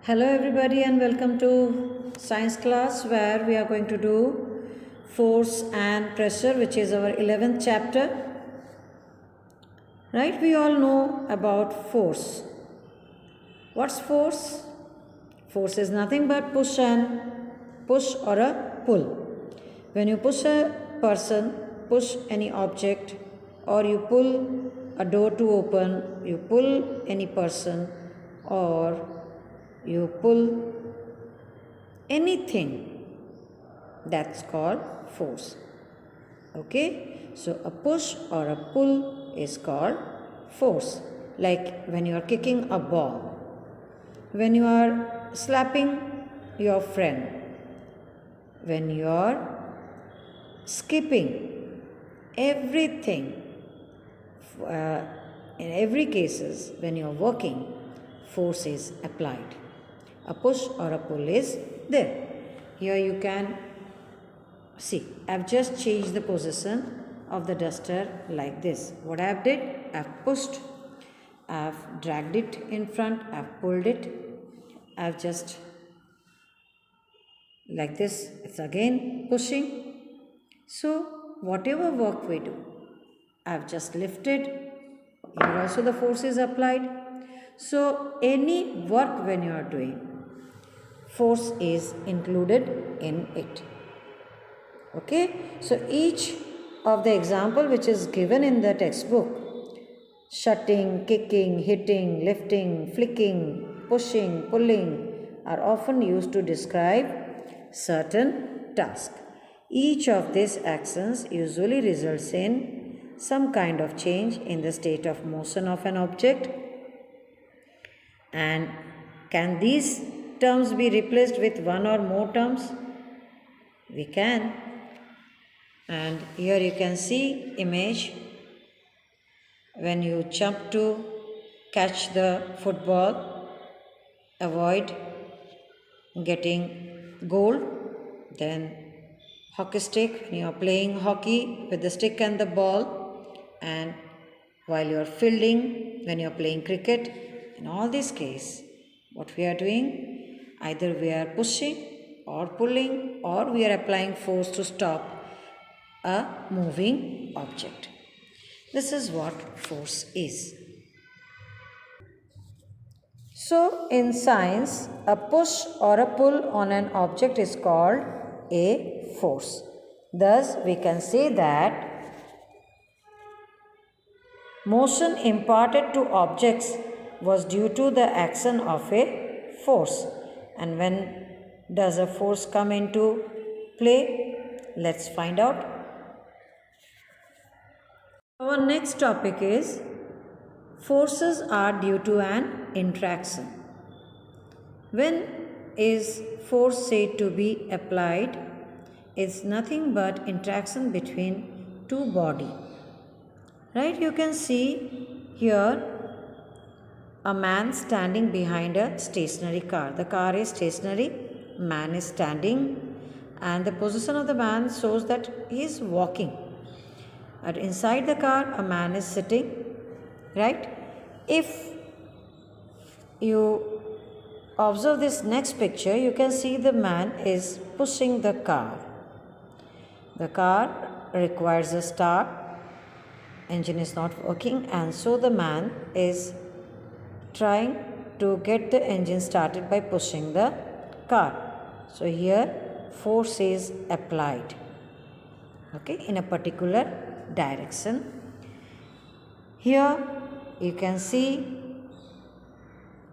Hello everybody and welcome to science class where we are going to do force and pressure, which is our 11th chapter. Right, we all know about force. What's force? Force is nothing but push or a pull. When you push a person, push any object, or you pull a door to open, you pull any person, or you pull anything, that's called force. Okay, so a push or a pull is called force. Like when you are kicking a ball, when you are slapping your friend, when you are skipping, everything, in every cases when you are working, force is applied. A push or a pull is there. Here you can see, I've just changed the position of the duster like this. What I've did, I've pushed, I've dragged it in front, I've pulled it, I've just like this, it's again pushing. So whatever work we do, I've just lifted, here also the force is applied. So any work when you are doing, force is included in it. Okay, so each of the example which is given in the textbook, shutting, kicking, hitting, lifting, flicking, pushing, pulling, are often used to describe certain task. Each of these actions usually results in some kind of change in the state of motion of an object. And can these terms be replaced with one or more terms? We can. And here you can see image when you jump to catch the football, avoid getting goal. Then hockey stick, when you are playing hockey with the stick and the ball, and while you are fielding, when you are playing cricket. In all these cases, what we are doing, either we are pushing or pulling, or we are applying force to stop a moving object. This is what force is. So in science, a push or a pull on an object is called a force. Thus, we can say that motion imparted to objects was due to the action of a force. And when does a force come into play? Let's find out. Our next topic is forces are due to an interaction. When is force said to be applied? It's nothing but interaction between two bodies. Right, you can see here a man standing behind a stationary car. The car is stationary, man is standing, and the position of the man shows that he is walking. And inside the car, a man is sitting, right? If you observe this next picture, you can see the man is pushing the car. The car requires a start, engine is not working, and so the man is trying to get the engine started by pushing the car. So here force is applied, okay, in a particular direction. Here you can see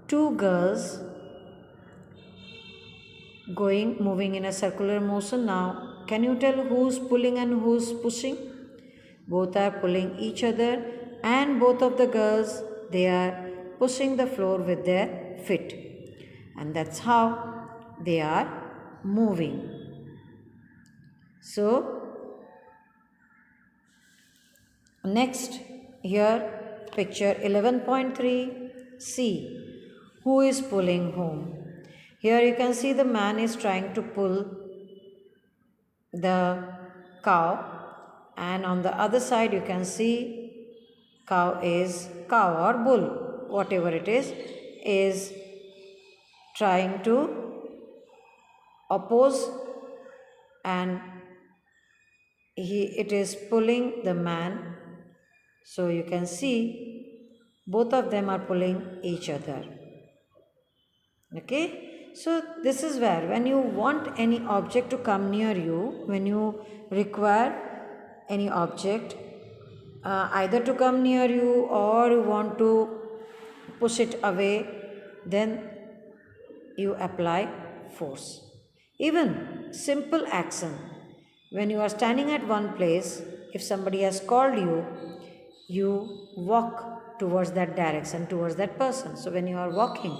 two girls moving in a circular motion. Now can you tell who's pulling and who's pushing? Both are pulling each other, and both of the girls, they are pushing the floor with their feet, and that's how they are moving. So next, here picture 11.3, see who is pulling whom. Here you can see the man is trying to pull the cow, and on the other side you can see cow or bull, whatever it is trying to oppose, and it is pulling the man. So you can see both of them are pulling each other. Okay, so this is where when you want any object to come near you, when you require any object either to come near you or you want to push it away, then you apply force. Even simple action, when you are standing at one place, if somebody has called you, you walk towards that direction, towards that person. So when you are walking,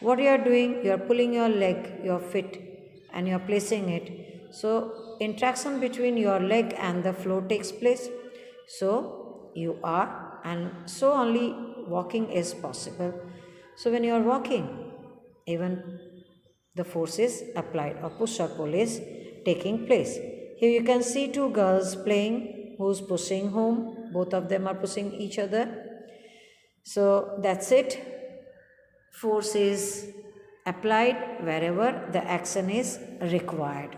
what you are doing, you are pulling your leg, your foot, and you are placing it. So interaction between your leg and the floor takes place. So you are, and so only walking is possible. So when you are walking, even the force is applied, or push or pull is taking place. Here you can see two girls playing, who's pushing whom, both of them are pushing each other. So that's it. Force is applied wherever the action is required.